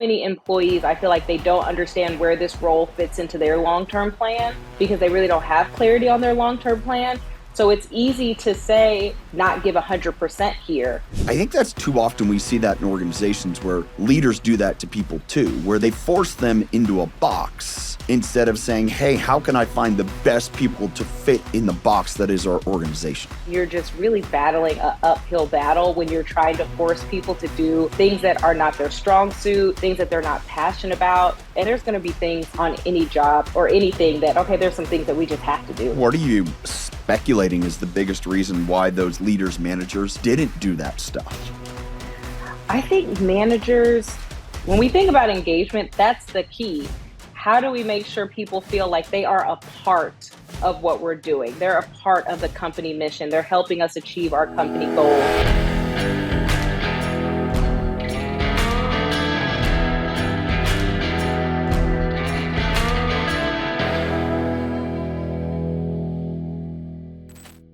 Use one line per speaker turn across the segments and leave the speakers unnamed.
Many employees, I feel like they don't understand where this role fits into their long-term plan because they really don't have clarity on their long-term plan. So it's easy to say, not give 100% here.
I think that's too often we see that in organizations where leaders do that to people too, where they force them into a box instead of saying, hey, how can I find the best people to fit in the box that is our organization?
You're just really battling an uphill battle when you're trying to force people to do things that are not their strong suit, things that they're not passionate about. And there's going to be things on any job or anything that, okay, there's some things that we just have to do.
What are you speculating is the biggest reason why those leaders, managers didn't do that stuff?
I think managers, when we think about engagement, that's the key. How do we make sure people feel like they are a part of what we're doing? They're a part of the company mission. They're helping us achieve our company goals.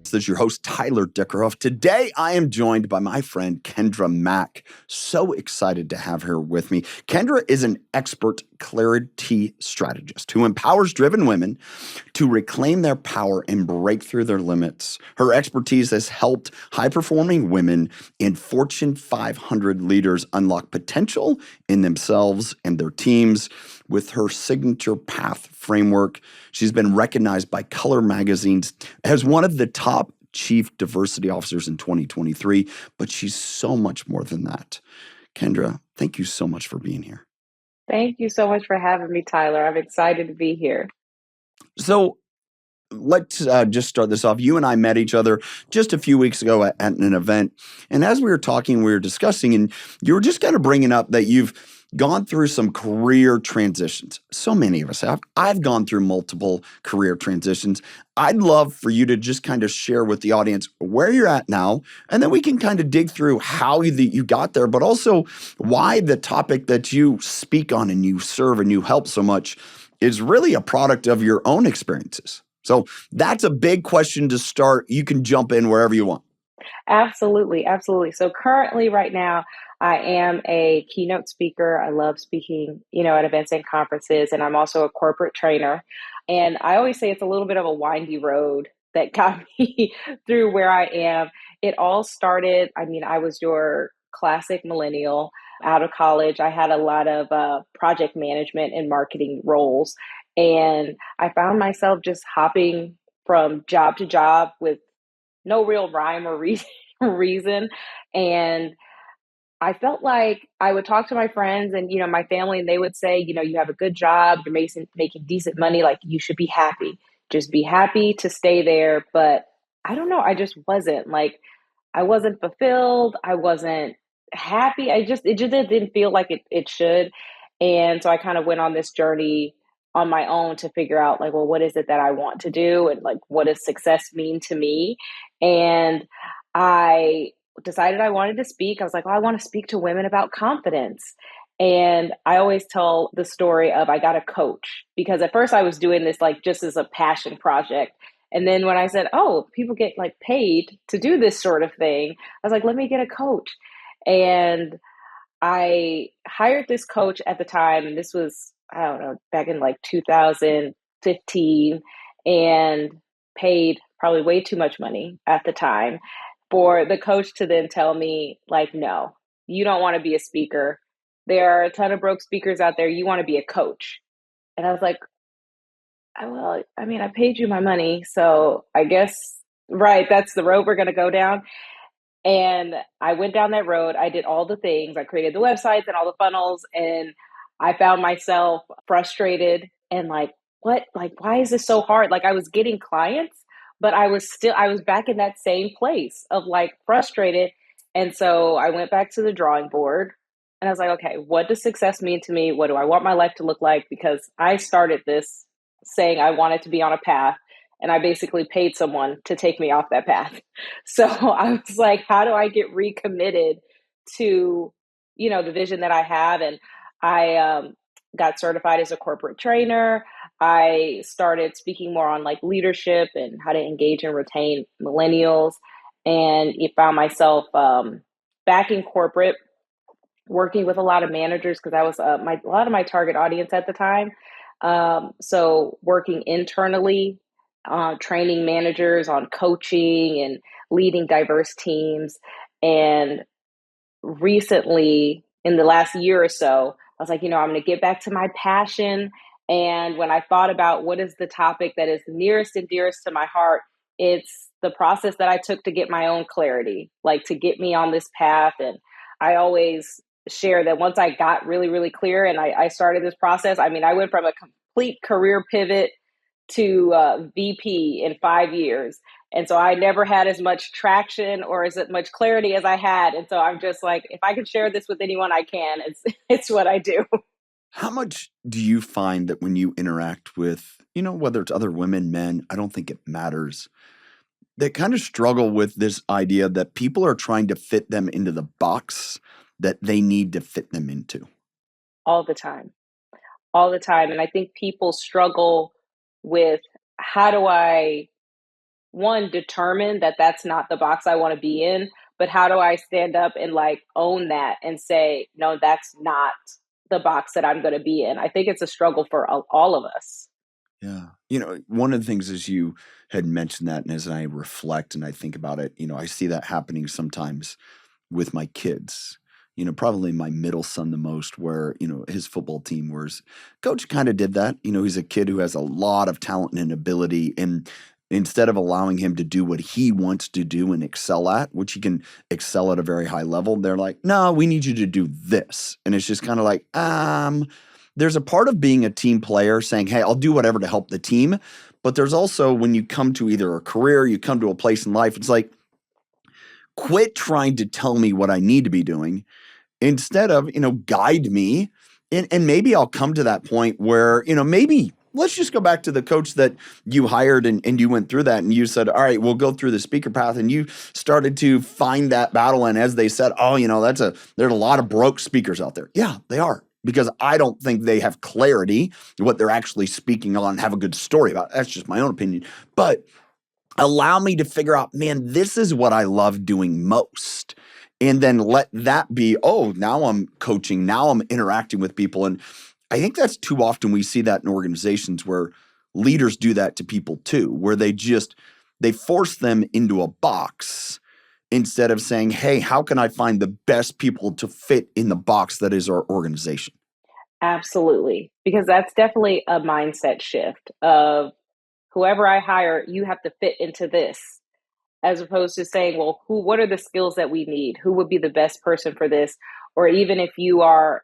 This is your host, Tyler Dickerhoof. Today, I am joined by my friend, Kendra Mack. So excited to have her with me. Kendra is an expert clarity strategist who empowers driven women to reclaim their power and break through their limits. Her expertise has helped high-performing women and Fortune 500 leaders unlock potential in themselves and their teams. With her signature path framework, she's been recognized by Color magazines as one of the top chief diversity officers in 2023, but she's so much more than that. Kendra, thank you so much for being here.
Thank you so much for having me, Tyler. I'm excited to be here.
So let's just start this off. You and I met each other just a few weeks ago at an event. And as we were talking, we were discussing, and you were just kind of bringing up that you've gone through some career transitions. So many of us have. I've gone through multiple career transitions. I'd love for you to just kind of share with the audience where you're at now, and then we can kind of dig through how you got there, but also why the topic that you speak on and you serve and you help so much is really a product of your own experiences. So that's a big question to start. You can jump in wherever you want.
Absolutely, absolutely. So currently, right now, I am a keynote speaker. I love speaking, at events and conferences, and I'm also a corporate trainer. And I always say it's a little bit of a windy road that got me through where I am. It all started, I was your classic millennial out of college. I had a lot of project management and marketing roles, and I found myself just hopping from job to job with no real rhyme or reason. And I felt like I would talk to my friends and, my family, and they would say, you have a good job, you're making decent money, like you should be happy. Just be happy to stay there. But I don't know, I just wasn't like, I wasn't fulfilled. I wasn't happy. It just didn't feel like it should. And so I kind of went on this journey on my own to figure out like, well, what is it that I want to do? And like, what does success mean to me? And I decided I wanted to speak. I was like, well, I want to speak to women about confidence. And I always tell the story of I got a coach because at first I was doing this like just as a passion project. And then when I said, oh, people get like paid to do this sort of thing, I was like, let me get a coach. And I hired this coach at the time, and this was, I don't know, back in like 2015, and paid probably way too much money at the time for the coach to then tell me, like, no, you don't want to be a speaker. There are a ton of broke speakers out there. You want to be a coach. And I was like, well, I paid you my money. So I guess, right, that's the road we're going to go down. And I went down that road. I did all the things. I created the websites and all the funnels. And I found myself frustrated and like, what? Like, why is this so hard? Like, I was getting clients, but I was back in that same place of like frustrated. And so I went back to the drawing board and I was like, okay, what does success mean to me? What do I want my life to look like? Because I started this saying I wanted to be on a path, and I basically paid someone to take me off that path. So I was like, how do I get recommitted to, the vision that I have? And I got certified as a corporate trainer. I started speaking more on like leadership and how to engage and retain millennials. And it found myself back in corporate working with a lot of managers because I was a lot of my target audience at the time. So working internally, training managers on coaching and leading diverse teams. And recently, in the last year or so, I was like, I'm going to get back to my passion. And when I thought about what is the topic that is nearest and dearest to my heart, it's the process that I took to get my own clarity, like to get me on this path. And I always share that once I got really, really clear and I started this process, I mean, I went from a complete career pivot to VP in 5 years. And so I never had as much traction or as much clarity as I had. And so I'm just like, if I can share this with anyone, I can. It's what I do.
How much do you find that when you interact with, whether it's other women, men, I don't think it matters, that kind of struggle with this idea that people are trying to fit them into the box that they need to fit them into?
All the time, all the time. And I think people struggle with, how do I, one, determine that that's not the box I want to be in, but how do I stand up and like own that and say, no, that's not the box that I'm going to be in. I think it's a struggle for all of us.
Yeah. One of the things is you had mentioned that, and as I reflect and I think about it, I see that happening sometimes with my kids. Probably my middle son the most, where, his football team, where his coach kind of did that. He's a kid who has a lot of talent and ability. And instead of allowing him to do what he wants to do and excel at, which he can excel at a very high level, they're like, no, we need you to do this. And it's just kind of like, there's a part of being a team player saying, hey, I'll do whatever to help the team. But there's also, when you come to either a career, you come to a place in life, it's like, quit trying to tell me what I need to be doing. Instead of, guide me. And maybe I'll come to that point where, maybe let's just go back to the coach that you hired and you went through that and you said, all right, we'll go through the speaker path, and you started to find that battle. And as they said, oh, there's a lot of broke speakers out there. Yeah, they are. Because I don't think they have clarity what they're actually speaking on, have a good story about. That's just my own opinion. But allow me to figure out, man, this is what I love doing most. And then let that be, oh, now I'm coaching, now I'm interacting with people. And I think that's too often we see that in organizations where leaders do that to people too, where they force them into a box instead of saying, hey, how can I find the best people to fit in the box that is our organization?
Absolutely. Because that's definitely a mindset shift of, whoever I hire, you have to fit into this, as opposed to saying, well, what are the skills that we need? Who would be the best person for this? Or even if you are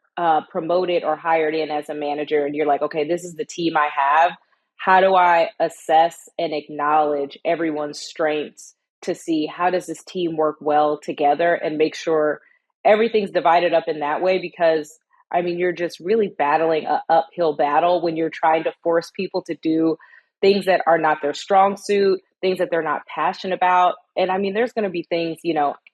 promoted or hired in as a manager and you're like, okay, this is the team I have. How do I assess and acknowledge everyone's strengths to see how does this team work well together, and make sure everything's divided up in that way? Because I mean, you're just really battling an uphill battle when you're trying to force people to do things that are not their strong suit, things that they're not passionate about. And I mean, there's going to be things,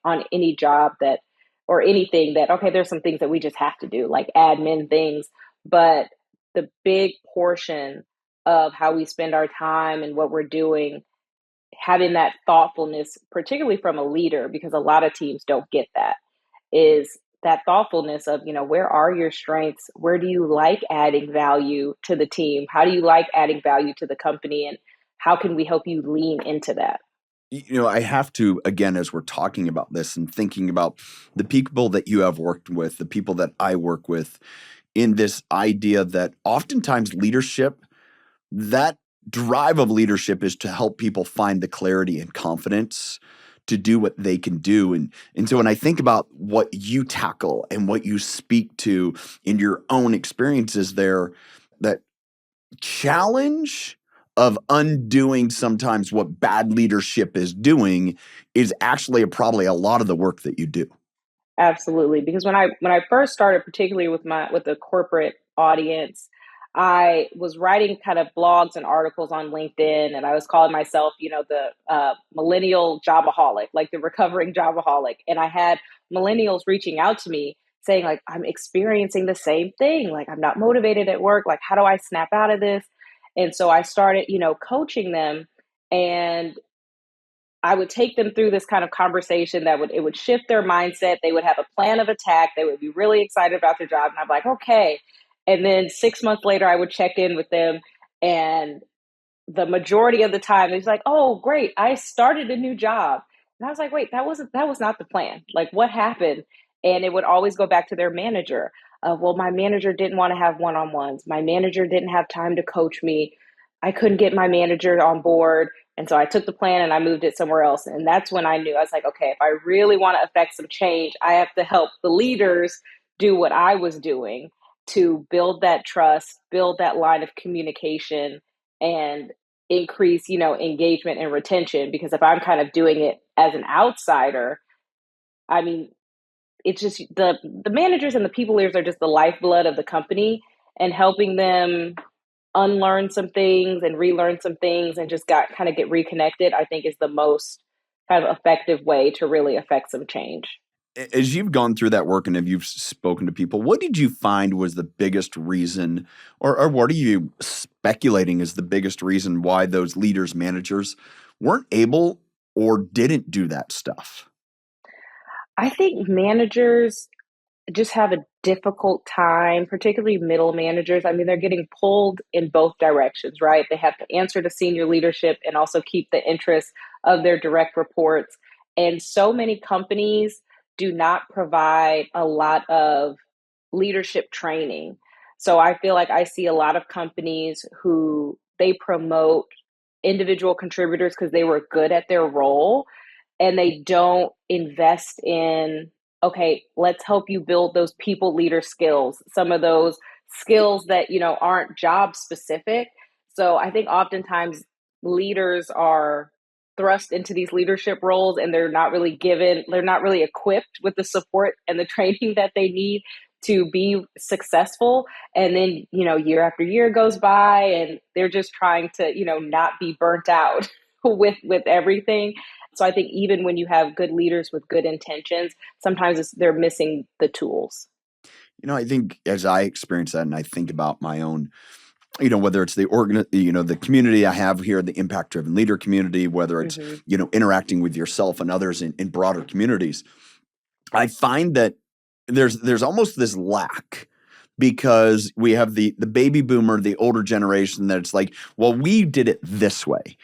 on any job that, or anything that, okay, there's some things that we just have to do, like admin things. But the big portion of how we spend our time and what we're doing, having that thoughtfulness, particularly from a leader, because a lot of teams don't get that, is that thoughtfulness of, where are your strengths? Where do you like adding value to the team? How do you like adding value to the company? And how can we help you lean into that?
I have to, again, as we're talking about this and thinking about the people that you have worked with, the people that I work with, in this idea that oftentimes leadership, that drive of leadership is to help people find the clarity and confidence to do what they can do. And so when I think about what you tackle and what you speak to in your own experiences there, that challenge of undoing sometimes what bad leadership is doing is actually probably a lot of the work that you do.
Absolutely, because when I first started, particularly with the corporate audience, I was writing kind of blogs and articles on LinkedIn, and I was calling myself, the millennial jobaholic, like the recovering jobaholic. And I had millennials reaching out to me saying, like, I'm experiencing the same thing. Like, I'm not motivated at work. Like, how do I snap out of this? And so I started, coaching them, and I would take them through this kind of conversation it would shift their mindset. They would have a plan of attack. They would be really excited about their job. And I'm like, okay. And then 6 months later, I would check in with them, and the majority of the time it's like, oh great, I started a new job. And I was like, wait, that was not the plan. Like, what happened? And it would always go back to their manager. Well, my manager didn't want to have one-on-ones. My manager didn't have time to coach me. I couldn't get my manager on board. And so I took the plan and I moved it somewhere else. And that's when I knew, I was like, okay, if I really want to affect some change, I have to help the leaders do what I was doing to build that trust, build that line of communication, and increase, engagement and retention. Because if I'm kind of doing it as an outsider, I mean, it's just the managers and the people leaders are just the lifeblood of the company, and helping them unlearn some things and relearn some things and just get reconnected, I think is the most kind of effective way to really affect some change.
As you've gone through that work and have you've spoken to people, what did you find was the biggest reason, or what are you speculating is the biggest reason why those leaders, managers weren't able or didn't do that stuff?
I think managers just have a difficult time, particularly middle managers. I mean, they're getting pulled in both directions, right? They have to answer to senior leadership and also keep the interests of their direct reports. And so many companies do not provide a lot of leadership training. So I feel like I see a lot of companies who they promote individual contributors because they were good at their role, and they don't invest in, okay, let's help you build those people leader skills, some of those skills that, aren't job specific. So I think oftentimes leaders are thrust into these leadership roles, and they're not really equipped with the support and the training that they need to be successful. And then, year after year goes by, and they're just trying to, not be burnt out with everything. So I think even when you have good leaders with good intentions, sometimes they're missing the tools.
I think as I experience that and I think about my own, whether it's the community I have here, the impact driven leader community, whether it's,
Hmm.
interacting with yourself and others in broader communities, I find that there's almost this lack because we have the baby boomer, the older generation that it's like, well, we did it this way.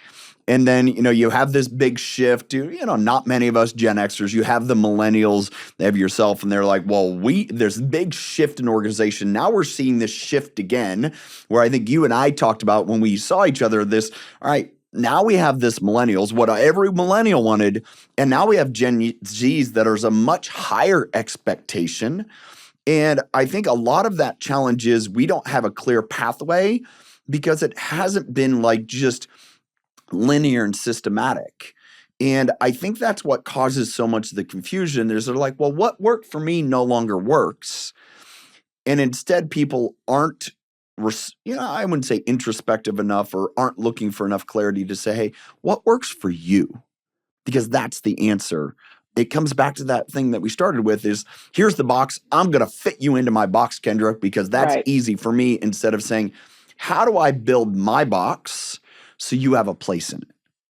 And then, you have this big shift to, not many of us Gen Xers, you have the millennials, they have yourself, and they're like, well, there's a big shift in organization. Now we're seeing this shift again, where I think you and I talked about when we saw each other all right, now we have this millennials, what every millennial wanted, and now we have Gen Zs that are a much higher expectation. And I think a lot of that challenge is we don't have a clear pathway because it hasn't been like just linear and systematic. And I think that's what causes so much of the confusion. They're like, well, what worked for me no longer works. And instead, people aren't, I wouldn't say introspective enough or aren't looking for enough clarity to say, hey, what works for you? Because that's the answer. It comes back to that thing that we started with is, here's the box. I'm going to fit you into my box, Kendra, because that's
Right.
easy for me, instead of saying, how do I build my box so you have a place in it?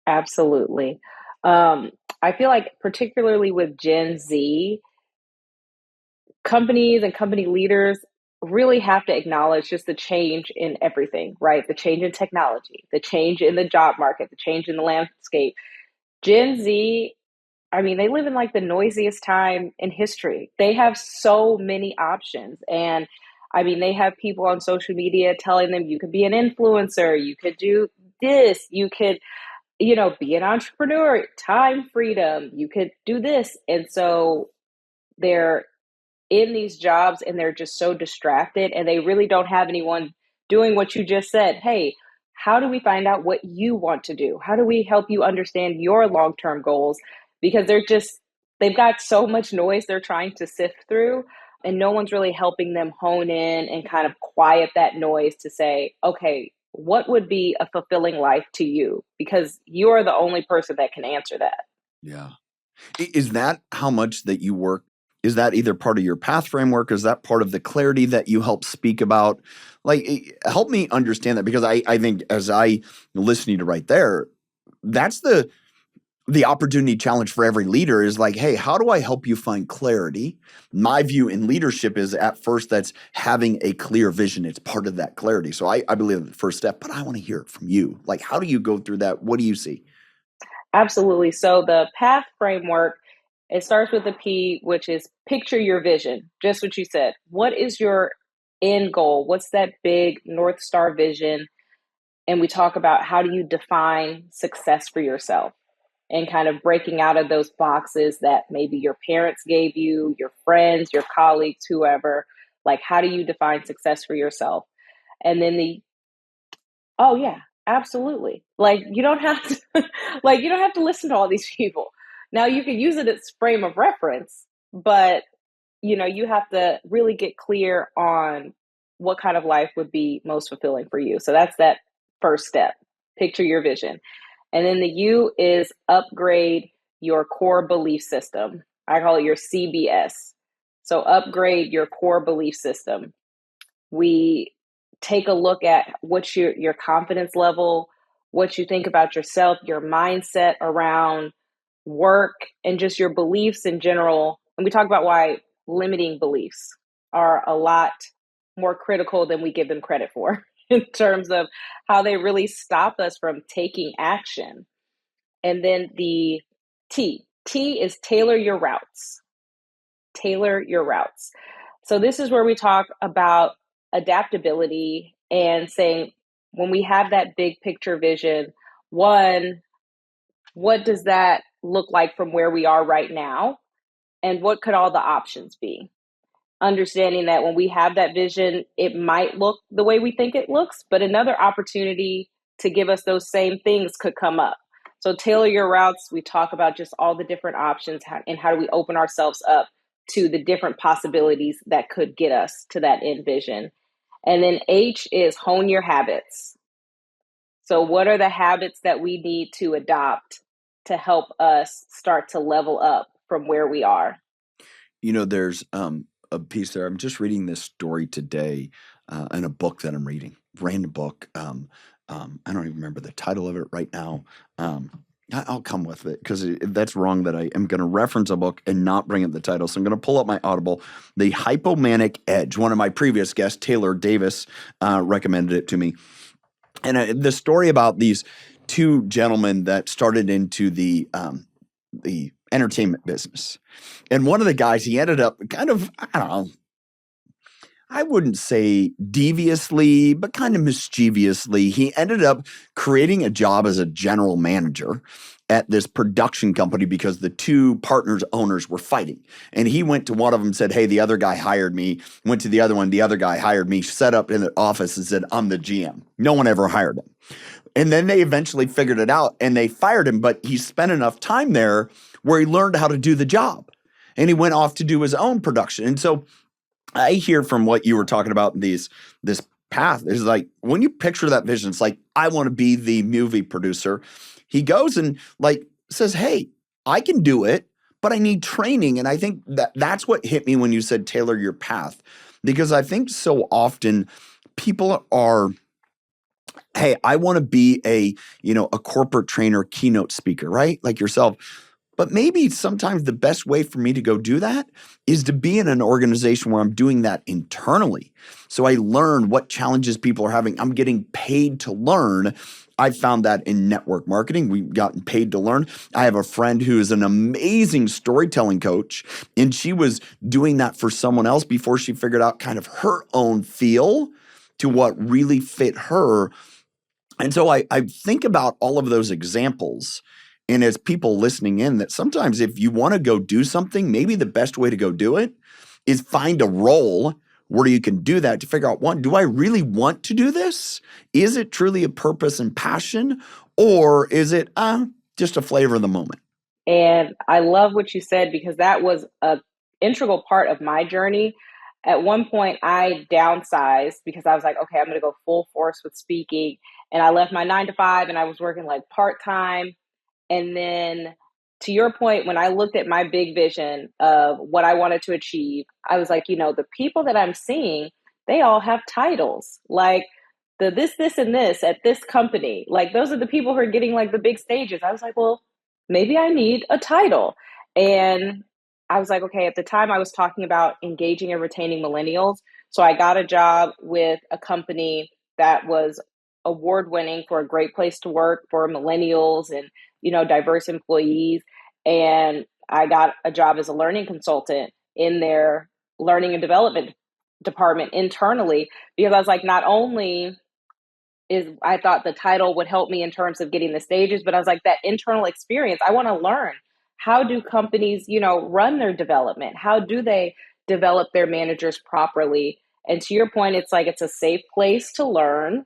Absolutely. I feel like particularly with Gen Z, companies and company leaders really have to acknowledge just the change in everything, right? The change in technology, the change in the job market, the change in the landscape. Gen Z, I mean, they live in like the noisiest time in history. They have so many options. And I mean, they have people on social media telling them you could be an influencer, you could do this, you could, be an entrepreneur, time freedom, you could do this. And so they're in these jobs and they're just so distracted, and they really don't have anyone doing what you just said. Hey, how do we find out what you want to do? How do we help you understand your long-term goals? Because they've got so much noise they're trying to sift through, and no one's really helping them hone in and kind of quiet that noise to say, okay, what would be a fulfilling life to you? Because you are the only person that can answer that.
Yeah. Is that how much that you work? Is that either part of your path framework? Is that part of the clarity that you help speak about? Like, help me understand that, because I think as I listen to you right there, that's the opportunity challenge for every leader is like, hey, how do I help you find clarity? My view in leadership is at first that's having a clear vision. It's part of that clarity. So I believe the first step, but I want to hear it from you. Like, how do you go through that? What do you see?
Absolutely. So the path framework, it starts with the P, which is picture your vision. Just what you said. What is your end goal? What's that big North Star vision? And we talk about how do you define success for yourself and kind of breaking out of those boxes that maybe your parents gave you, your friends, your colleagues, whoever. Like, how do you define success for yourself? And then oh yeah, absolutely. Like you don't have to like you don't have to listen to all these people. Now you can use it as frame of reference, but you have to really get clear on what kind of life would be most fulfilling for you. So that's that first step. Picture your vision. And then the U is upgrade your core belief system. I call it your CBS. So upgrade your core belief system. We take a look at what's your confidence level, what you think about yourself, your mindset around work, and just your beliefs in general. And we talk about why limiting beliefs are a lot more critical than we give them credit for in terms of how they really stop us from taking action. And then the T is tailor your routes. Tailor your routes. So this is where we talk about adaptability and saying when we have that big picture vision, one, what does that look like from where we are right now? And what could all the options be? Understanding that when we have that vision, it might look the way we think it looks, but another opportunity to give us those same things could come up. So tailor your routes. We talk about just all the different options and how do we open ourselves up to the different possibilities that could get us to that end vision. And then H is hone your habits. So what are the habits that we need to adopt to help us start to level up from where we are?
There's a piece there. I'm just reading this story today in a book that I'm reading, random book. I don't even remember the title of it right now. I'll come with it because that's wrong that I am going to reference a book and not bring up the title. So I'm going to pull up my Audible, The Hypomanic Edge. One of my previous guests, Taylor Davis, recommended it to me. And the story about these two gentlemen that started into the entertainment business. And one of the guys, he ended up kind of, I don't know, I wouldn't say deviously, but kind of mischievously, he ended up creating a job as a general manager at this production company because the two partners, owners were fighting. And he went to one of them and said, hey, the other guy hired me. Went to the other one, the other guy hired me, set up in the office and said, I'm the GM. No one ever hired him. And then they eventually figured it out and they fired him, but he spent enough time there where he learned how to do the job. And he went off to do his own production. And so I hear from what you were talking about, this path is like, when you picture that vision, it's like, I want to be the movie producer. He goes and like says, hey, I can do it, but I need training. And I think that's what hit me when you said tailor your path, because I think so often people are, hey, I want to be a corporate trainer, keynote speaker, right? Like yourself. But maybe sometimes the best way for me to go do that is to be in an organization where I'm doing that internally. So I learn what challenges people are having. I'm getting paid to learn. I found that in network marketing. We've gotten paid to learn. I have a friend who is an amazing storytelling coach, and she was doing that for someone else before she figured out kind of her own feel to what really fit her. And so I think about all of those examples. And as people listening in, that sometimes if you want to go do something, maybe the best way to go do it is find a role where you can do that to figure out, one, do I really want to do this? Is it truly a purpose and passion? Or is it just a flavor of the moment?
And I love what you said because that was an integral part of my journey. At one point, I downsized because I was like, okay, I'm going to go full force with speaking. And I left my 9 to 5 and I was working like part time. And then to your point, when I looked at my big vision of what I wanted to achieve, I was like, the people that I'm seeing, they all have titles like this, and this at this company. Like those are the people who are getting like the big stages. I was like, well, maybe I need a title. And I was like, okay, at the time I was talking about engaging and retaining millennials. So I got a job with a company that was award winning for a great place to work for millennials and, diverse employees. And I got a job as a learning consultant in their learning and development department internally, because I was like, not only is I thought the title would help me in terms of getting the stages, but I was like, that internal experience, I want to learn. How do companies, run their development? How do they develop their managers properly? And to your point, it's like it's a safe place to learn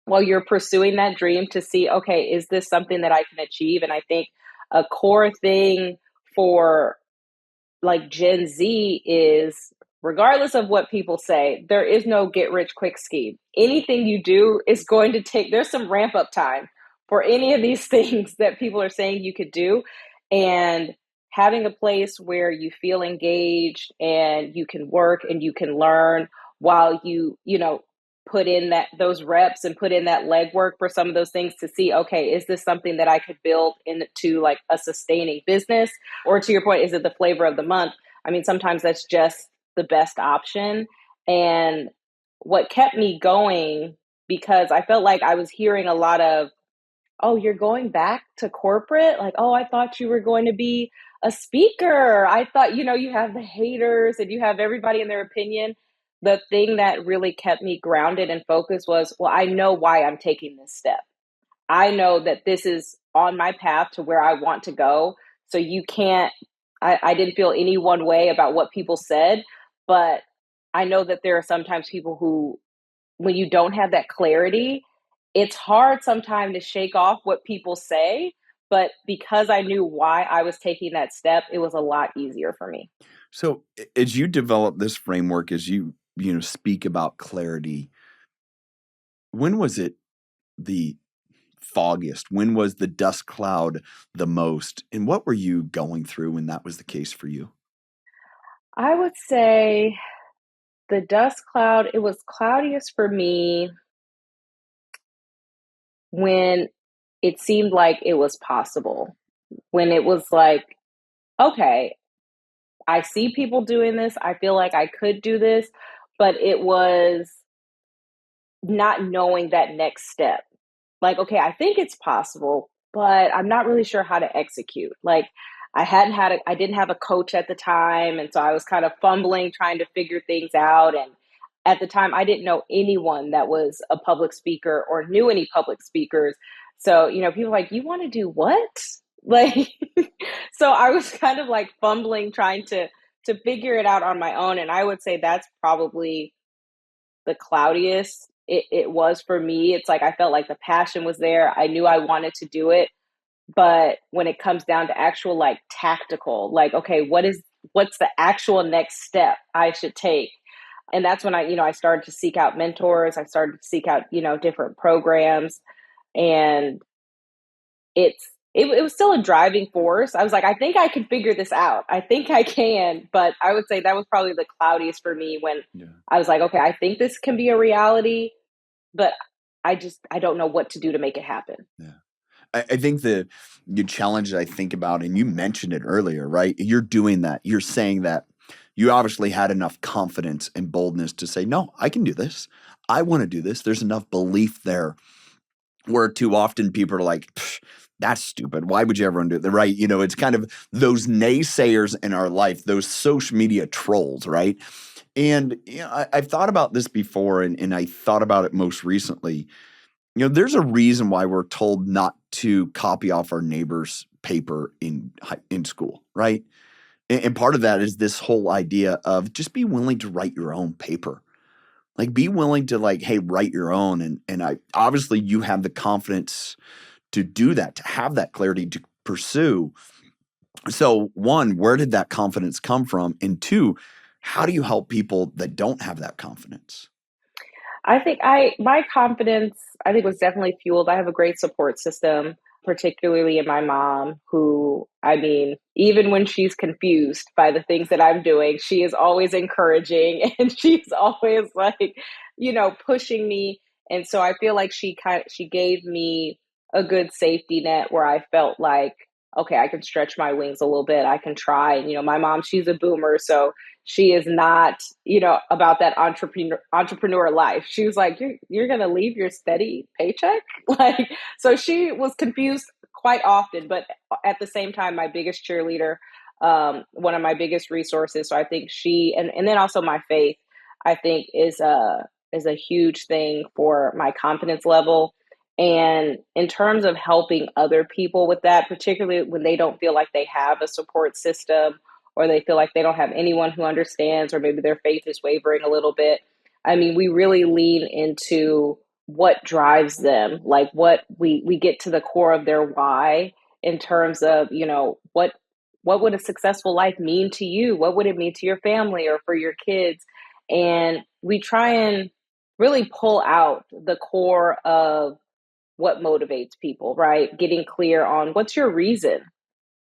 while you're pursuing that dream to see, okay, is this something that I can achieve? And I think a core thing for like Gen Z is, regardless of what people say, there is no get rich quick scheme. Anything you do is going to take, there's some ramp up time for any of these things that people are saying you could do. And having a place where you feel engaged and you can work and you can learn while you put in those reps and put in that legwork for some of those things to see, okay, is this something that I could build into like a sustaining business? Or to your point, is it the flavor of the month? I mean, sometimes that's just the best option. And what kept me going, because I felt like I was hearing a lot of, oh, you're going back to corporate? Like, oh, I thought you were going to be a speaker. I thought, you have the haters and you have everybody in their opinion. The thing that really kept me grounded and focused was, well, I know why I'm taking this step. I know that this is on my path to where I want to go. So you can't, I didn't feel any one way about what people said, but I know that there are sometimes people who, when you don't have that clarity, it's hard sometimes to shake off what people say. But because I knew why I was taking that step, it was a lot easier for me.
So as you develop this framework, as you speak about clarity, when was it the foggiest? When was the dust cloud the most? And what were you going through when that was the case for you?
I would say the dust cloud, it was cloudiest for me when it seemed like it was possible. When it was like, okay, I see people doing this. I feel like I could do this, but it was not knowing that next step. Like, okay, I think it's possible, but I'm not really sure how to execute. Like, I didn't have a coach at the time. And so I was kind of fumbling, trying to figure things out. And at the time, I didn't know anyone that was a public speaker or knew any public speakers. So, people were like, you want to do what? Like, so I was kind of like fumbling, trying to figure it out on my own. And I would say that's probably the cloudiest it was for me. It's like I felt like the passion was there. I knew I wanted to do it. But when it comes down to actual like tactical, like, okay, what's the actual next step I should take? And that's when I started to seek out mentors. I started to seek out, different programs. And it was still a driving force. I was like, I think I can figure this out. I think I can. But I would say that was probably the cloudiest for me when
Yeah.
I was like, okay, I think this can be a reality, but I don't know what to do to make it happen.
Yeah. I think the challenge that I think about, and you mentioned it earlier, right? You're doing that. You're saying that you obviously had enough confidence and boldness to say, no, I can do this. I want to do this. There's enough belief there where too often people are like, that's stupid. Why would you ever do that? Right. It's kind of those naysayers in our life, those social media trolls, right? And I've thought about this before, and I thought about it most recently. There's a reason why we're told not to copy off our neighbor's paper in school, right? And part of that is this whole idea of just be willing to write your own paper. Like, be willing to, like, hey, write your own. And I obviously you have the confidence to do that, to have that clarity to pursue. So one, where did that confidence come from? And two, how do you help people that don't have that confidence?
I think my confidence, I think, was definitely fueled. I have a great support system, particularly in my mom, who, I mean, even when she's confused by the things that I'm doing, she is always encouraging and she's always like, pushing me. And so I feel like she gave me a good safety net where I felt like, okay, I can stretch my wings a little bit. I can try. And, my mom, she's a boomer. So she is not, about that entrepreneur life. She was like, you're going to leave your steady paycheck. Like, so she was confused quite often, but at the same time, my biggest cheerleader, one of my biggest resources. So I think and then also my faith, I think is a huge thing for my confidence level. And in terms of helping other people with that, particularly when they don't feel like they have a support system or they feel like they don't have anyone who understands, or maybe their faith is wavering a little bit. I mean, we really lean into what drives them, like what we get to the core of their why in terms of, what would a successful life mean to you? What would it mean to your family or for your kids? And we try and really pull out the core of what motivates people, right? Getting clear on what's your reason?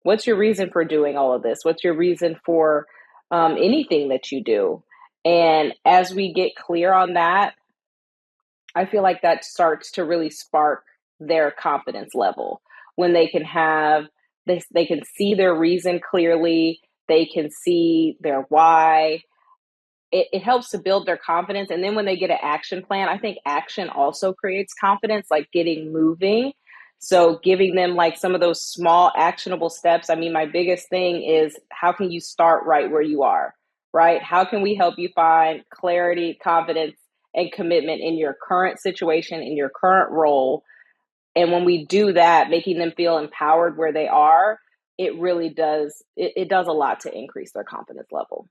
What's your reason for doing all of this? What's your reason for anything that you do? And as we get clear on that, I feel like that starts to really spark their confidence level when they can they can see their reason clearly, they can see their why. It helps to build their confidence. And then when they get an action plan, I think action also creates confidence, like getting moving. So giving them like some of those small actionable steps. I mean, my biggest thing is, how can you start right where you are, right? How can we help you find clarity, confidence, and commitment in your current situation, in your current role? And when we do that, making them feel empowered where they are, it really it does a lot to increase their confidence level.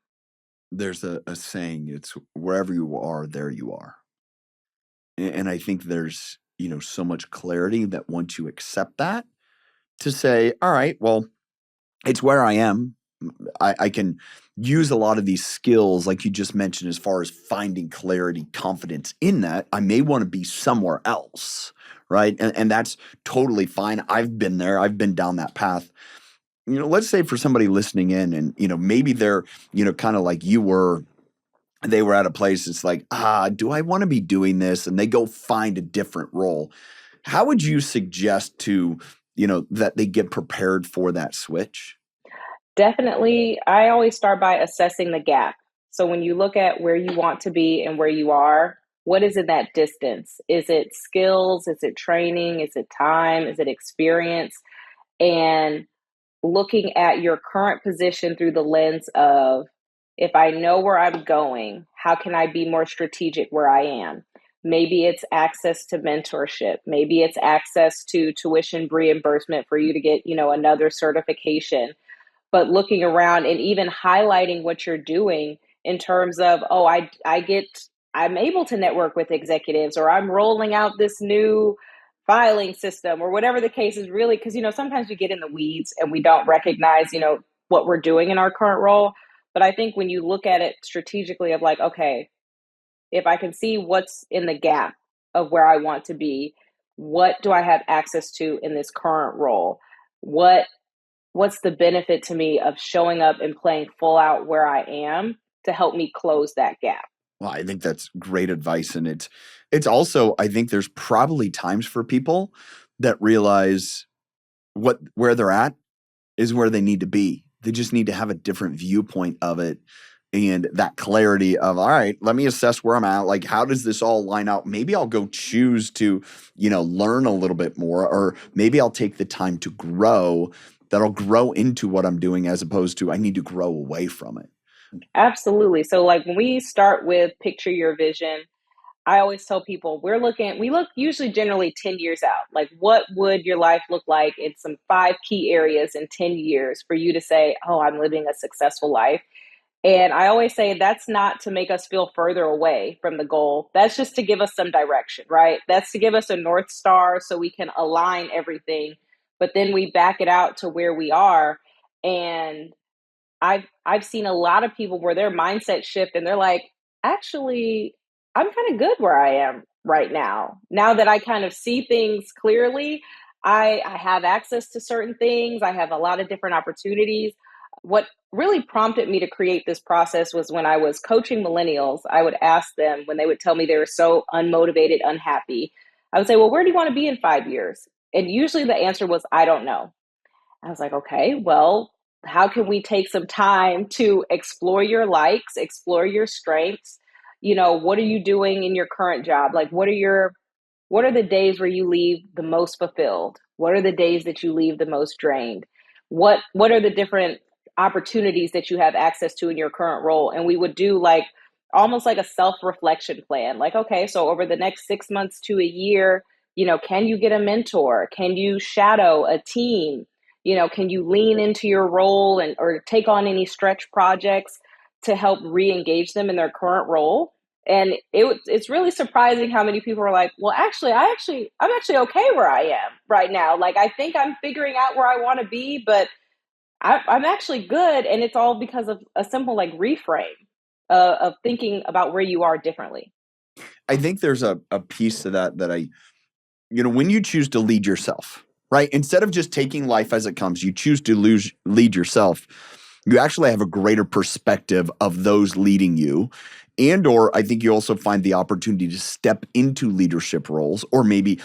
There's a saying, it's wherever you are, there you are. And I think there's, so much clarity that once you accept that, to say, all right, well, it's where I am. I can use a lot of these skills, like you just mentioned, as far as finding clarity, confidence in that. I may want to be somewhere else, right? And that's totally fine. I've been there. I've been down that path. Let's say for somebody listening in and, maybe they're, kind of like you were, they were at a place, it's like, do I want to be doing this? And they go find a different role. How would you suggest to, that they get prepared for that switch?
Definitely, I always start by assessing the gap. So when you look at where you want to be and where you are, what is in that distance? Is it skills? Is it training? Is it time? Is it experience? And looking at your current position through the lens of, if I know where I'm going, how can I be more strategic where I am? Maybe it's access to mentorship. Maybe it's access to tuition reimbursement for you to get, another certification. But looking around and even highlighting what you're doing in terms of, oh, I'm able to network with executives, or I'm rolling out this new filing system, or whatever the case is, really, because sometimes we get in the weeds and we don't recognize what we're doing in our current role. But I think when you look at it strategically, of like, okay, if I can see what's in the gap of where I want to be, what do I have access to in this current role? What's the benefit to me of showing up and playing full out where I am to help me close that gap?
Well, I think that's great advice. And it's also, I think there's probably times for people that realize where they're at is where they need to be. They just need to have a different viewpoint of it, and that clarity of, all right, let me assess where I'm at. Like, how does this all line out? Maybe I'll go choose to, learn a little bit more, or maybe I'll take the time to grow, that'll grow into what I'm doing, as opposed to I need to grow away from it.
Absolutely. So like when we start with picture your vision, I always tell people we look usually generally 10 years out. Like, what would your life look like in some 5 key areas in 10 years for you to say, oh, I'm living a successful life? And I always say that's not to make us feel further away from the goal. That's just to give us some direction, right? That's to give us a North Star so we can align everything. But then we back it out to where we are. And I've seen a lot of people where their mindset shift and they're like, actually, I'm kind of good where I am right now. Now that I kind of see things clearly, I have access to certain things. I have a lot of different opportunities. What really prompted me to create this process was when I was coaching millennials. I would ask them when they would tell me they were so unmotivated, unhappy. I would say, well, where do you want to be in 5 years? And usually the answer was, I don't know. I was like, okay, well, how can we take some time to explore your likes, explore your strengths? What are you doing in your current job? Like, what are the days where you leave the most fulfilled? What are the days that you leave the most drained? What are the different opportunities that you have access to in your current role? And we would do like almost like a self-reflection plan. Like, okay, so over the next 6 months to a year, can you get a mentor? Can you shadow a team? Can you lean into your role and or take on any stretch projects to help re-engage them in their current role? And it's really surprising how many people are like, well, I'm actually okay where I am right now. Like, I think I'm figuring out where I want to be, but I'm actually good. And it's all because of a simple like reframe of thinking about where you are differently.
I think there's a piece to that when you choose to lead yourself, right? Instead of just taking life as it comes, you choose to lead yourself. You actually have a greater perspective of those leading you. And or I think you also find the opportunity to step into leadership roles or maybe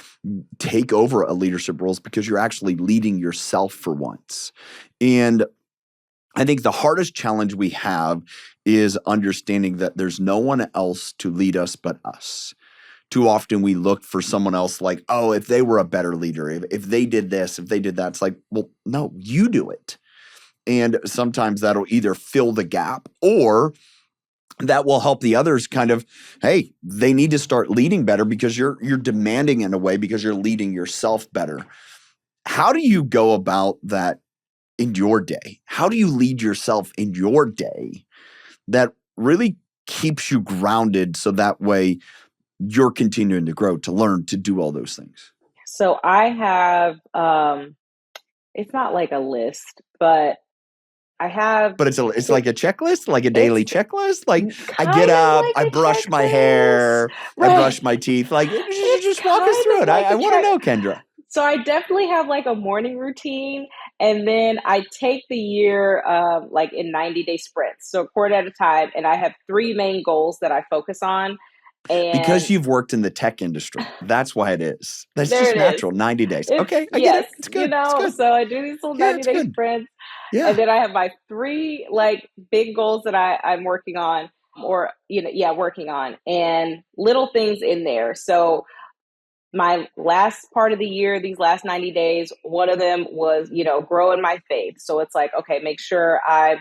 take over a leadership roles because you're actually leading yourself for once. And I think the hardest challenge we have is understanding that there's no one else to lead us but us. Too often we look for someone else like, oh, if they were a better leader, if they did this, if they did that, it's like, well, no, you do it. And sometimes that'll either fill the gap or that will help the others kind of, hey, they need to start leading better because you're demanding in a way because you're leading yourself better. How do you go about that in your day? How do you lead yourself in your day that really keeps you grounded so that way you're continuing to grow, to learn, to do all those things?
So I have, it's not like a list, but I have,
But it's like a checklist, like a
it's
daily checklist. Like I get
kind of
up, I
like a
brush my
checklist,
hair, I
right?
brush my teeth. Like
It's
just walk us
kind
through
of
it.
like
I
a
want to
check.
know, Kendra.
So I definitely have like a morning routine, and then I take the year like in 90-day sprints, so a quarter at a time, and I have three main goals that I focus on.
Because
And
you've worked in the tech industry. That's why it is. That's
there
just
it is.
natural. 90 days.
It's
Okay, I get
yes,
it. It's good. It's good.
so I do these little
Yeah,
90
it's
day
good.
sprints, and
Yeah.
then I have my three like big goals that I'm working on, or yeah, working on, and little things in there. So my last part of the year, these last 90 days, one of them was, growing my faith. So it's like, okay, make sure I,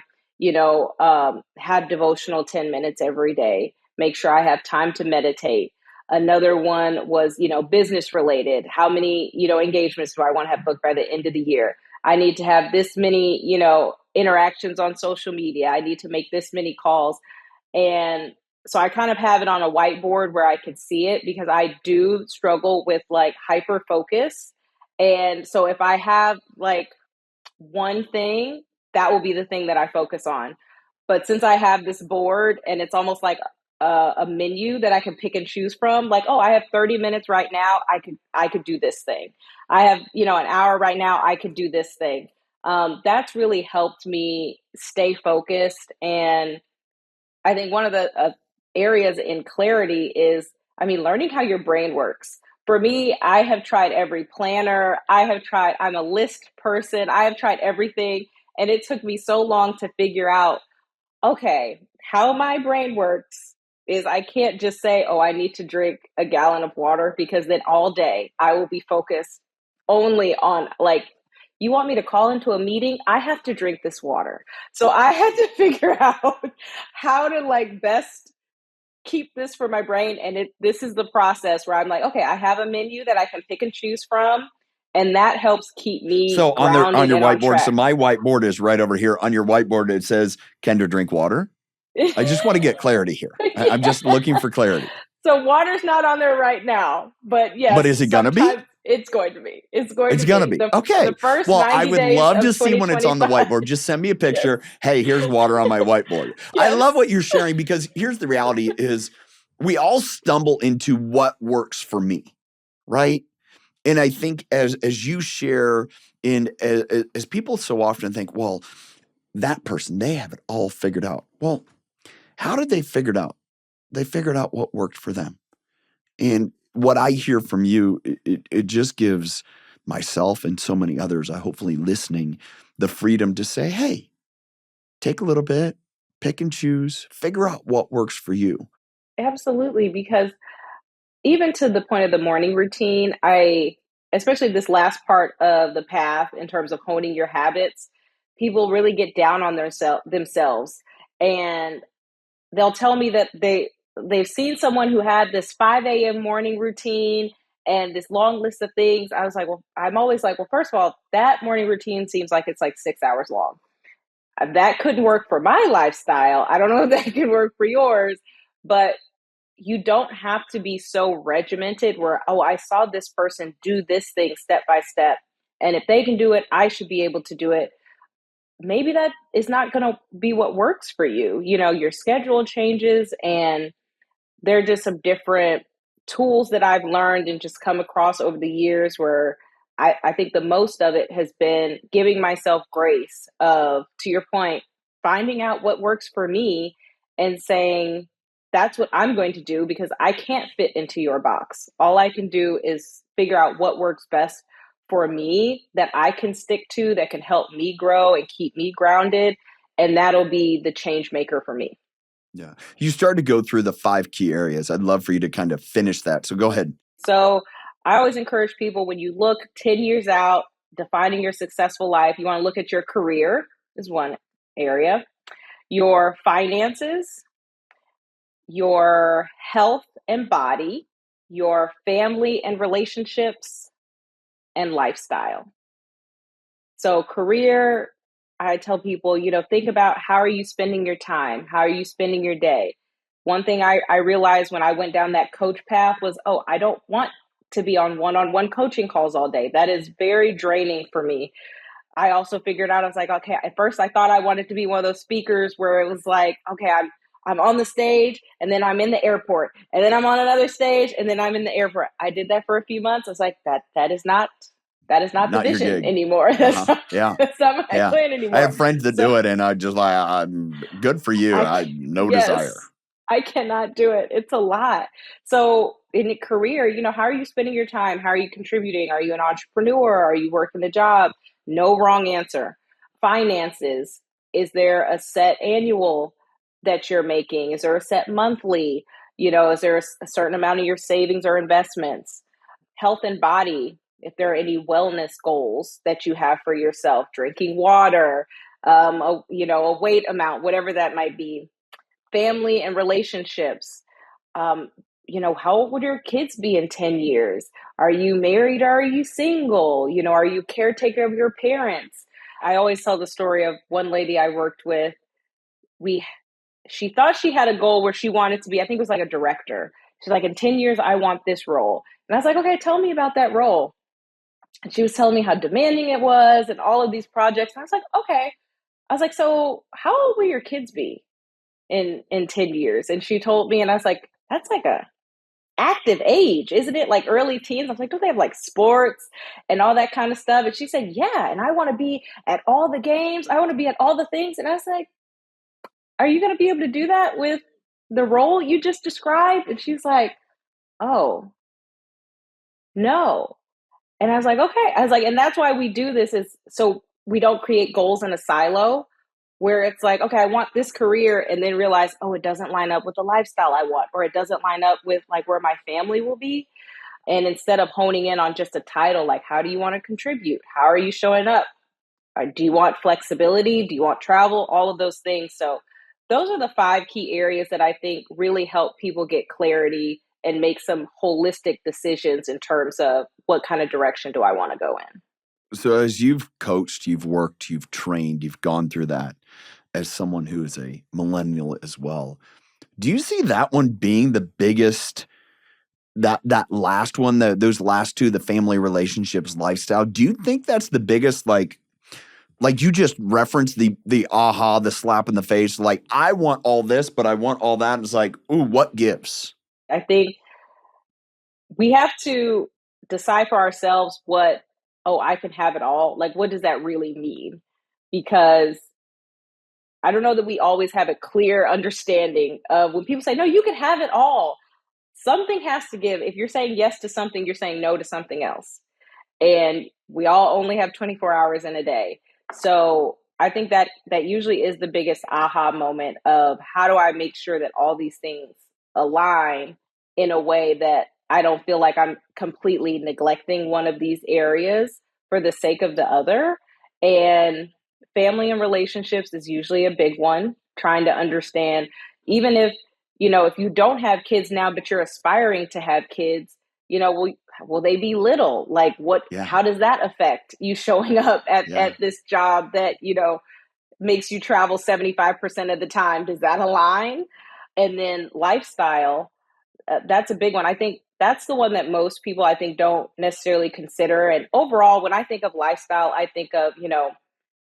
have devotional 10 minutes every day. Make sure I have time to meditate. Another one was, business related. How many, engagements do I want to have booked by the end of the year? I need to have this many, interactions on social media. I need to make this many calls. And so I kind of have it on a whiteboard where I could see it because I do struggle with like hyper focus. And so if I have like one thing, that will be the thing that I focus on. But since I have this board and it's almost like a menu that I can pick and choose from, like, oh, I have 30 minutes right now, I could do this thing. I have, an hour right now, I could do this thing. That's really helped me stay focused. And I think one of the areas in clarity is, learning how your brain works. For me, I have tried every planner. I'm a list person. I have tried everything. And it took me so long to figure out, okay, how my brain works is I can't just say, oh, I need to drink a gallon of water, because then all day I will be focused only on like, you want me to call into a meeting? I have to drink this water. So I had to figure out how to like best keep this for my brain. And this is the process where I'm like, okay, I have a menu that I can pick and choose from. And that helps keep me
So on
grounded
your
and on
whiteboard, so
track.
my whiteboard is right over here. On your whiteboard, it says, Kendra, drink water. I just want to get clarity here. I'm
Yeah.
just looking for clarity.
So water's not on there right now, but
But
yes,
is it gonna be?
sometimes it's going to be. It's going
It's
to
gonna
be
be.
the
Okay.
first
Well, I
90
would
days
love
of
to see when it's on the
2025.
whiteboard. Just send me a
Yes,
picture. Hey, here's water on my whiteboard. I
yes.
love what you're sharing because here's the reality is we all stumble into what works for me, right? And I think as you share as people so often think, well, that person, they have it all figured out. Well, how did they figure it out? They figured out what worked for them. And what I hear from you, it just gives myself and so many others, hopefully listening, the freedom to say, hey, take a little bit, pick and choose, figure out what works for you.
Absolutely, because even to the point of the morning routine, especially this last part of the path in terms of honing your habits, people really get down on themselves, and they'll tell me that they've seen someone who had this 5 a.m. morning routine and this long list of things. I'm always like, well, first of all, that morning routine seems like it's like 6 hours long. That couldn't work for my lifestyle. I don't know if that could work for yours, but you don't have to be so regimented where, oh, I saw this person do this thing step by step. And if they can do it, I should be able to do it. Maybe that is not going to be what works for you. Your schedule changes, and there are just some different tools that I've learned and just come across over the years where I think the most of it has been giving myself grace of, to your point, finding out what works for me and saying, that's what I'm going to do because I can't fit into your box. All I can do is figure out what works best for me that I can stick to, that can help me grow and keep me grounded. And that'll be the change maker for me.
Yeah. You started to go through the 5 key areas. I'd love for you to kind of finish that. So go ahead.
So I always encourage people, when you look 10 years out, defining your successful life, you want to look at your career is one area, your finances, your health and body, your family and relationships, and lifestyle. So career, I tell people, think about, how are you spending your time? How are you spending your day? One thing I realized when I went down that coach path was, oh, I don't want to be on one-on-one coaching calls all day. That is very draining for me. I also figured out, I was like, okay, at first I thought I wanted to be one of those speakers where it was like, okay, I'm on the stage and then I'm in the airport and then I'm on another stage and then I'm in the airport. I did that for a few months. I was like, that is not the
Not your
vision
gig.
anymore.
Uh-huh. Yeah.
That's not my
Yeah.
plan
I
anymore.
have friends that
So
do it, and I just like, I'm good for you.
I,
I no
yes,
desire.
I cannot do it. It's a lot. So in a career, how are you spending your time? How are you contributing? Are you an entrepreneur? Are you working a job? No wrong answer. Finances. Is there a set annual that you're making? Is there a set monthly? Is there a certain amount of your savings or investments? Health and body. If there are any wellness goals that you have for yourself, drinking water, a weight amount, whatever that might be. Family and relationships. Um, how old would your kids be in 10 years? Are you married or are you single? Are you caretaker of your parents? I always tell the story of one lady I worked with. She thought she had a goal where she wanted to be, I think it was like a director. She's like, in 10 years, I want this role. And I was like, okay, tell me about that role. And she was telling me how demanding it was and all of these projects. And I was like, okay. I was like, so how old will your kids be in 10 years? And she told me, and I was like, that's like a active age, isn't it? Like early teens. I was like, don't they have like sports and all that kind of stuff? And she said, yeah. And I want to be at all the games. I want to be at all the things. And I was like, are you going to be able to do that with the role you just described? And she's like, oh, no. And I was like, okay. I was like, and that's why we do this, is so we don't create goals in a silo where it's like, okay, I want this career, and then realize, oh, it doesn't line up with the lifestyle I want, or it doesn't line up with like where my family will be. And instead of honing in on just a title, like, how do you want to contribute? How are you showing up? Do you want flexibility? Do you want travel? All of those things. So those are the 5 key areas that I think really help people get clarity and make some holistic decisions in terms of what kind of direction do I want to go in.
So as you've coached, you've worked, you've trained, you've gone through that as someone who is a millennial as well. Do you see that one being the biggest, that last one, those last 2, the family relationships, lifestyle? Do you think that's the biggest, like you just referenced the aha, the slap in the face, like, I want all this, but I want all that. It's like, ooh, what gives?
I think we have to decide for ourselves what, oh, I can have it all. Like, what does that really mean? Because I don't know that we always have a clear understanding of, when people say, no, you can have it all, something has to give. If you're saying yes to something, you're saying no to something else. And we all only have 24 hours in a day. So I think that that usually is the biggest aha moment of how do I make sure that all these things align in a way that I don't feel like I'm completely neglecting one of these areas for the sake of the other. And family and relationships is usually a big one, trying to understand, even if, if you don't have kids now, but you're aspiring to have kids, will they be little? Like
Yeah.
how does that affect you showing up
Yeah.
at this job that, makes you travel 75% of the time? Does that align? And then lifestyle, that's a big one. I think that's the one that most people, I think, don't necessarily consider. And overall, when I think of lifestyle, I think of,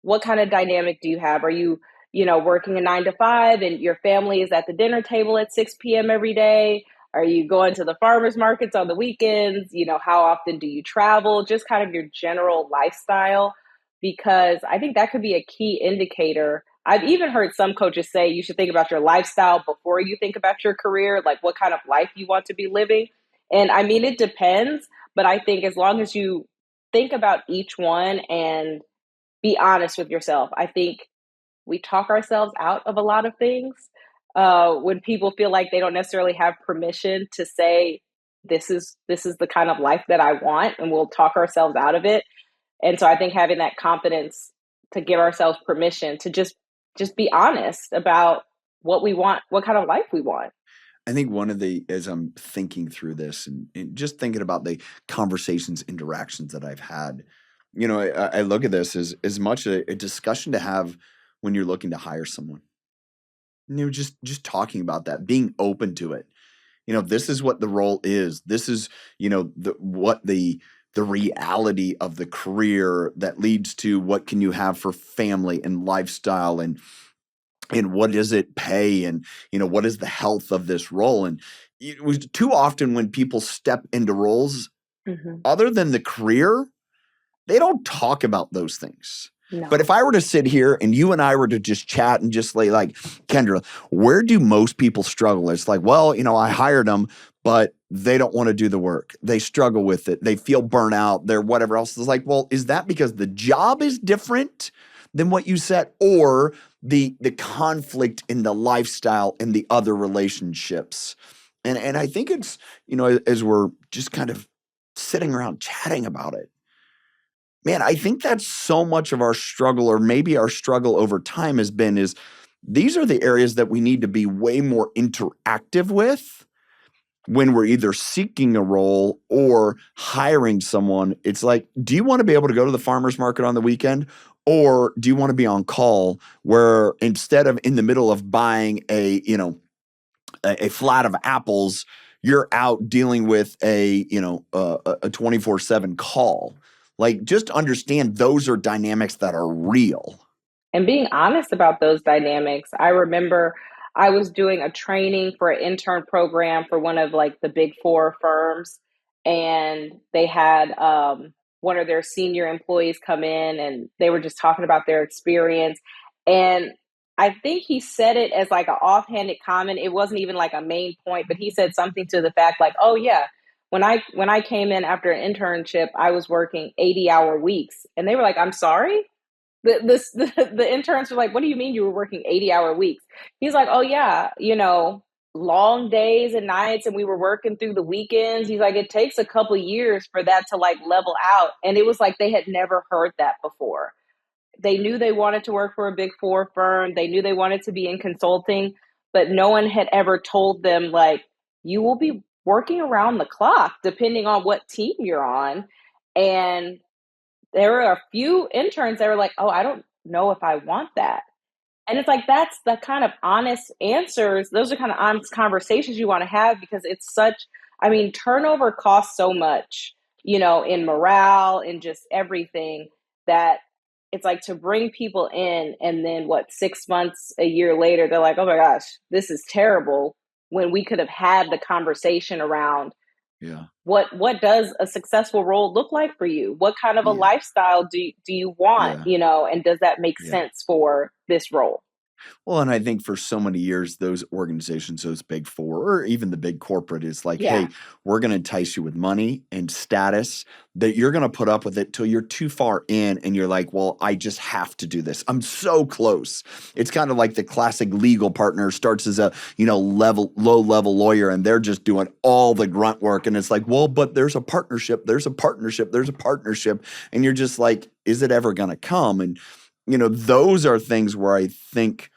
what kind of dynamic do you have? Are you, working a 9 to 5 and your family is at the dinner table at 6 p.m. every day? Are you going to the farmers markets on the weekends? How often do you travel? Just kind of your general lifestyle, because I think that could be a key indicator. I've even heard some coaches say you should think about your lifestyle before you think about your career, like what kind of life you want to be living. And I mean, it depends, but I think as long as you think about each one and be honest with yourself. I think we talk ourselves out of a lot of things when people feel like they don't necessarily have permission to say this is the kind of life that I want, and we'll talk ourselves out of it. And so I think having that confidence to give ourselves permission to just be honest about what we want, what kind of life we want.
I think as I'm thinking through this and just thinking about the conversations, interactions that I've had, I look at this as much a discussion to have when you're looking to hire someone. Just talking about that, being open to it. This is what the role is. This is, the reality of the career that leads to what can you have for family and lifestyle and what does it pay and what is the health of this role. And it was too often when people step into roles
Mm-hmm.
other than the career, they don't talk about those things. But
No.
if I were to sit here and you and I were to just chat and just like, Kendra, where do most people struggle? It's like, well, I hired them, but they don't want to do the work. They struggle with it. They feel burnout. They're whatever else. It's like, well, is that because the job is different than what you said, or the conflict in the lifestyle and the other relationships? And I think it's, as we're just kind of sitting around chatting about it, man, I think that's so much of our struggle, or maybe our struggle over time is these are the areas that we need to be way more interactive with when we're either seeking a role or hiring someone. It's like, do you want to be able to go to the farmer's market on the weekend? Or do you want to be on call where instead of in the middle of buying a flat of apples, you're out dealing with a 24/7 call? Like, just understand those are dynamics that are real.
And being honest about those dynamics. I remember I was doing a training for an intern program for one of like the big four firms, and they had one of their senior employees come in, and they were just talking about their experience. And I think he said it as like an offhanded comment. It wasn't even like a main point, but he said something to the fact like, "Oh yeah, when I came in after an internship, I was working 80-hour weeks." And they were like, "I'm sorry?" The interns were like, "What do you mean you were working 80-hour weeks?" He's like, "Oh yeah, long days and nights, and we were working through the weekends." He's like, "It takes a couple years for that to like level out." And it was like they had never heard that before. They knew they wanted to work for a big four firm. They knew they wanted to be in consulting, but no one had ever told them like, you will be working around the clock depending on what team you're on. And there were a few interns that were like, "Oh, I don't know if I want that." And it's like, that's the kind of honest answers. Those are kind of honest conversations you want to have, because it's such, I mean, turnover costs so much, in morale and just everything, that it's like to bring people in and then what, 6 months, a year later, they're like, "Oh my gosh, this is terrible," when we could have had the conversation around
Yeah.
what does a successful role look like for you? What kind of a
Yeah.
lifestyle do you want,
Yeah.
and does that make
Yeah.
sense for this role?
Well, and I think for so many years, those organizations, those big four, or even the big corporate is like,
Yeah.
hey, we're going to entice you with money and status that you're going to put up with it till you're too far in and you're like, well, I just have to do this. I'm so close. It's kind of like the classic legal partner starts as a, low level lawyer and they're just doing all the grunt work. And it's like, well, but there's a partnership, there's a partnership, there's a partnership. And you're just like, is it ever going to come? And, those are things where I think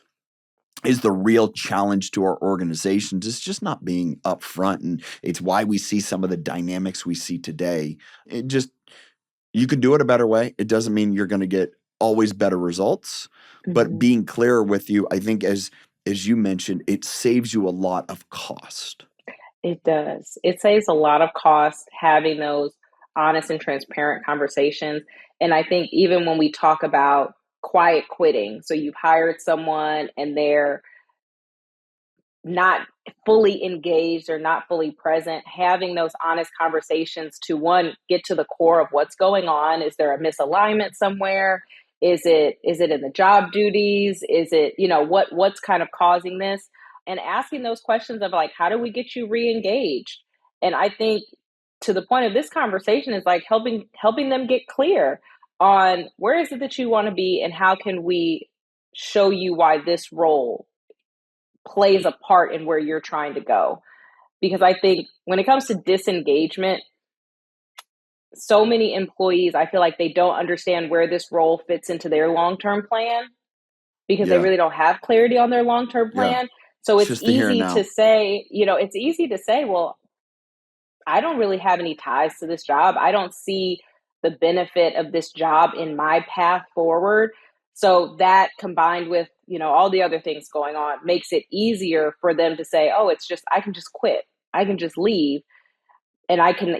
is the real challenge to our organizations. It's just not being upfront. And it's why we see some of the dynamics we see today. You can do it a better way. It doesn't mean you're going to get always better results, but
Mhm.
being clear with you, I think as you mentioned, it saves you a lot of cost.
It does. It saves a lot of cost having those honest and transparent conversations. And I think even when we talk about quiet quitting, so you've hired someone and they're not fully engaged or not fully present, having those honest conversations to one, get to the core of what's going on. Is there a misalignment somewhere? Is it in the job duties? Is it, what's kind of causing this? And asking those questions of like, how do we get you re-engaged? And I think to the point of this conversation is like helping them get clear on where is it that you want to be and how can we show you why this role plays a part in where you're trying to go. Because I think when it comes to disengagement, so many employees, I feel like they don't understand where this role fits into their long term plan because they
Yeah.
really don't have clarity on their long term
Yeah.
plan. So
It's
it's
just the here and
easy to
now.
say, well, I don't really have any ties to this job. I don't see the benefit of this job in my path forward. So that combined with, all the other things going on makes it easier for them to say, "Oh, it's just I can just quit. I can just leave and I can,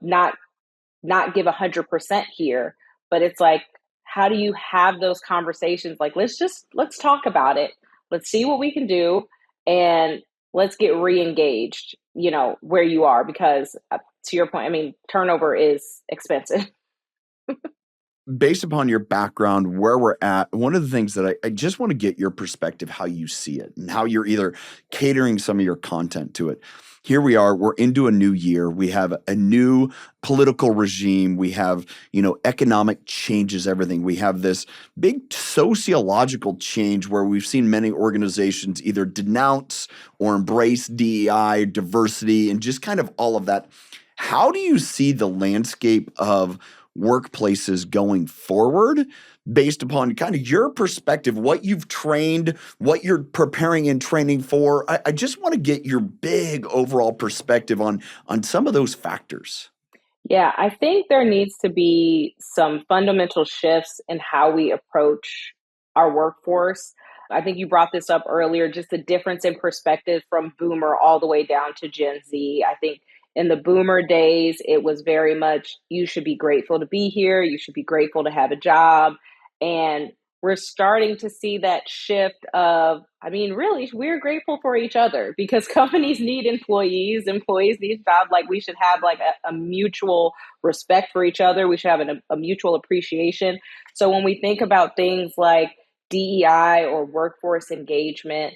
not give 100% here." But it's like, how do you have those conversations? Like, let's talk about it. Let's see what we can do and let's get re-engaged, where you are because to your point, I mean, turnover is expensive.
Based upon your background, where we're at, one of the things that I just want to get your perspective, how you see it and how you're either catering some of your content to it. Here we are, we're into a new year. We have a new political regime. We have, economic changes, everything. We have this big sociological change where we've seen many organizations either denounce or embrace DEI, diversity, and just kind of all of that. How do you see the landscape of workplaces going forward based upon kind of your perspective, what you've trained, what you're preparing and training for? I just want to get your big overall perspective on some of those factors.
Yeah, I think there needs to be some fundamental shifts in how we approach our workforce. I think you brought this up earlier, just the difference in perspective from boomer all the way down to Gen Z. I think in the boomer days, it was very much you should be grateful to be here, you should be grateful to have a job. And we're starting to see that shift of, I mean, really, we're grateful for each other because companies need employees need jobs. Like we should have like a mutual respect for each other. We should have a mutual appreciation. So when we think about things like DEI or workforce engagement,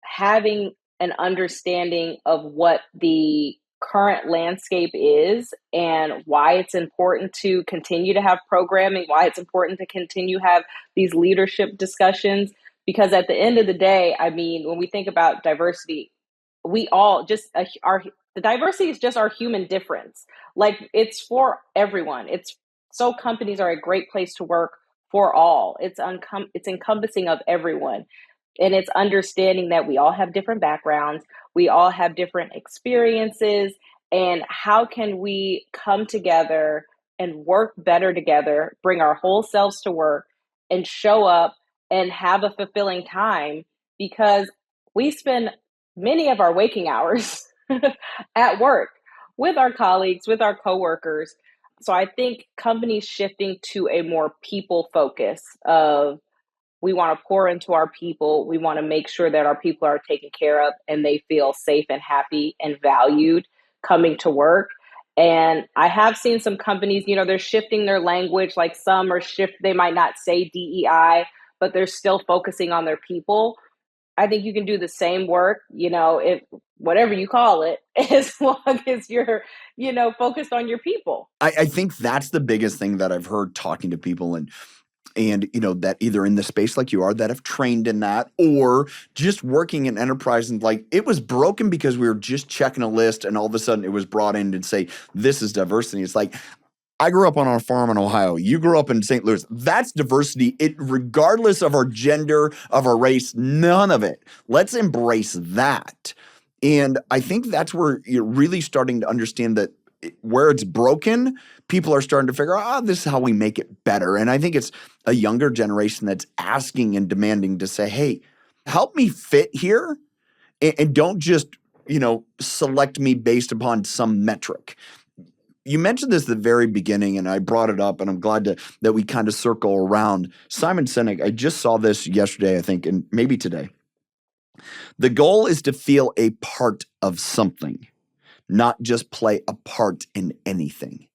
having an understanding of what the current landscape is and why it's important to continue to have programming, why it's important to continue have these leadership discussions. Because at the end of the day, I mean, when we think about diversity, we all just our the diversity is just our human difference. Like it's for everyone. It's so companies are a great place to work for all. It's encompassing of everyone. And it's understanding that we all have different backgrounds, we all have different experiences, and how can we come together and work better together, bring our whole selves to work, and show up and have a fulfilling time because we spend many of our waking hours at work with our colleagues, with our coworkers. So I think companies shifting to a more people focus of we want to pour into our people. We want to make sure that our people are taken care of and they feel safe and happy and valued coming to work. And I have seen some companies, they're shifting their language. Like some are they might not say DEI, but they're still focusing on their people. I think you can do the same work, if whatever you call it, as long as you're, focused on your people.
I think that's the biggest thing that I've heard talking to people, and that either in the space like you are that have trained in that, or just working in enterprise, and like it was broken because we were just checking a list and all of a sudden it was brought in to say this is diversity. It's like, I grew up on a farm in Ohio. You grew up in St. Louis. That's diversity. It, regardless of our gender, of our race, none of it. Let's embrace that. And I think that's where you're really starting to understand that where it's broken, people are starting to figure out, this is how we make it better. And I think it's a younger generation that's asking and demanding to say, hey, help me fit here, and don't just, select me based upon some metric. You mentioned this at the very beginning, and I brought it up, and I'm glad that we kind of circle around. Simon Sinek, I just saw this yesterday, I think, and maybe today. The goal is to feel a part of something, not just play a part in anything.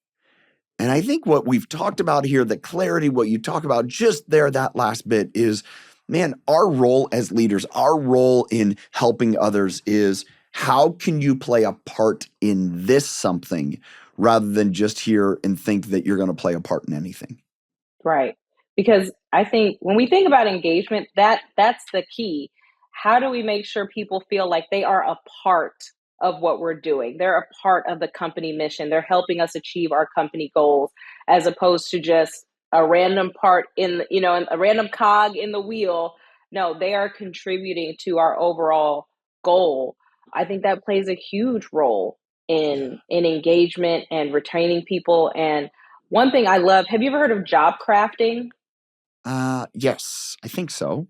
And I think what we've talked about here, the clarity, what you talk about just there, that last bit is, man, our role as leaders, our role in helping others is, how can you play a part in this something rather than just hear and think that you're going to play a part in anything?
Right. Because I think when we think about engagement, that's the key. How do we make sure people feel like they are a part of what we're doing? They're a part of the company mission. They're helping us achieve our company goals, as opposed to just a random part a random cog in the wheel. No, they are contributing to our overall goal. I think that plays a huge role in engagement and retaining people. And one thing I love, have you ever heard of job crafting?
Yes, I think so.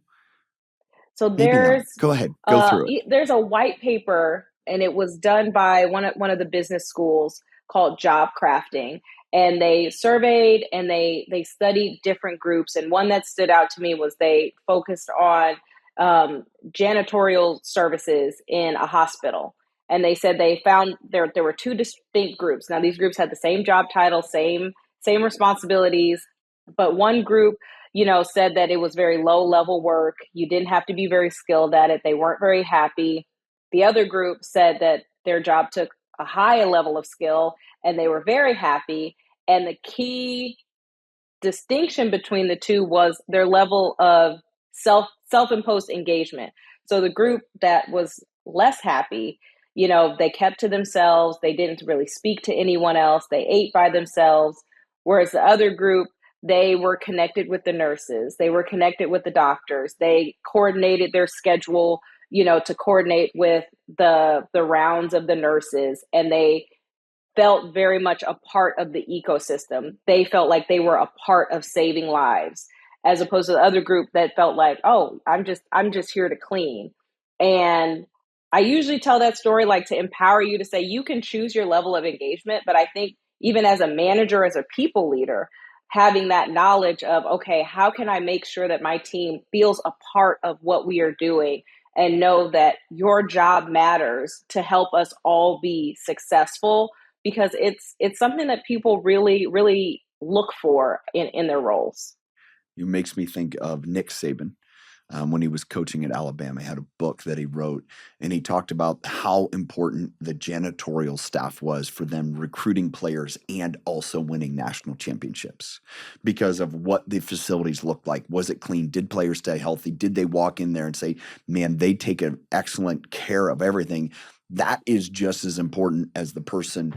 So
Maybe not. Go ahead. Go through it.
there's a white paper, and it was done by one of the business schools, called Job Crafting, and they surveyed and they studied different groups. And one that stood out to me was they focused on janitorial services in a hospital. And they said they found there were two distinct groups. Now, these groups had the same job title, same responsibilities, but one group, said that it was very low level work. You didn't have to be very skilled at it. They weren't very happy. The other group said that their job took a high level of skill and they were very happy. And the key distinction between the two was their level of self-imposed engagement. So the group that was less happy, they kept to themselves. They didn't really speak to anyone else. They ate by themselves. Whereas the other group, they were connected with the nurses. They were connected with the doctors. They coordinated their schedule, to coordinate with the rounds of the nurses. And they felt very much a part of the ecosystem. They felt like they were a part of saving lives, as opposed to the other group that felt like, oh, I'm just here to clean. And I usually tell that story like to empower you to say you can choose your level of engagement. But I think even as a manager, as a people leader, having that knowledge of, okay, how can I make sure that my team feels a part of what we are doing, and know that your job matters to help us all be successful, because it's something that people really, really look for in their roles.
It makes me think of Nick Saban. When he was coaching at Alabama, he had a book that he wrote, and he talked about how important the janitorial staff was for them recruiting players and also winning national championships because of what the facilities looked like. Was it clean? Did players stay healthy? Did they walk in there and say, man, they take an excellent care of everything? That is just as important as the person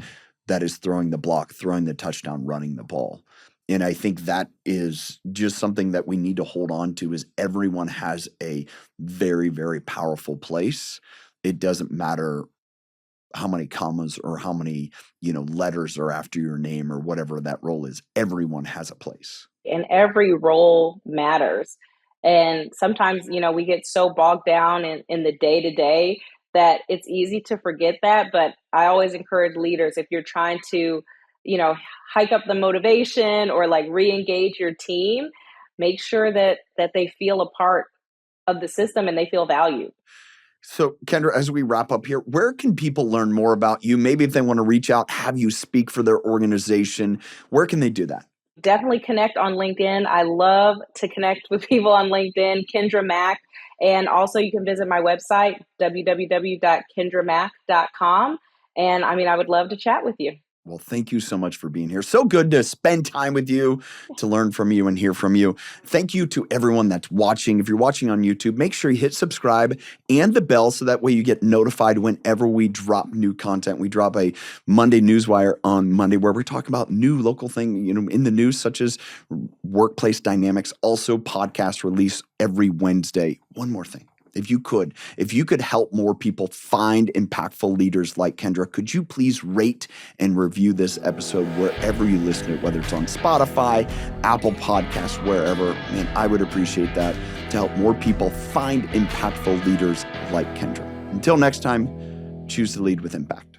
that is throwing the block, throwing the touchdown, running the ball. And I think that is just something that we need to hold on to, is everyone has a very, very powerful place. It doesn't matter how many commas or how many, letters are after your name or whatever that role is. Everyone has a place.
And every role matters. And sometimes, we get so bogged down in the day to day that it's easy to forget that. But I always encourage leaders, if you're trying to, hike up the motivation or like re-engage your team, make sure that they feel a part of the system and they feel valued.
So, Kendra, as we wrap up here, where can people learn more about you? Maybe if they want to reach out, have you speak for their organization, where can they do that?
definitely connect on LinkedIn. I love to connect with people on LinkedIn, Kendra Mack. And also you can visit my website, www.kendramack.com. And I would love to chat with you.
Well, thank you so much for being here. So good to spend time with you, to learn from you and hear from you. Thank you to everyone that's watching. If you're watching on YouTube, make sure you hit subscribe and the bell so that way you get notified whenever we drop new content. We drop a Monday Newswire on Monday where we talk about new local thing, in the news, such as workplace dynamics. Also, podcast release every Wednesday. One more thing. If you could help more people find impactful leaders like Kendra, could you please rate and review this episode wherever you listen to it, whether it's on Spotify, Apple Podcasts, wherever. Man, I would appreciate that to help more people find impactful leaders like Kendra. Until next time, choose to lead with impact.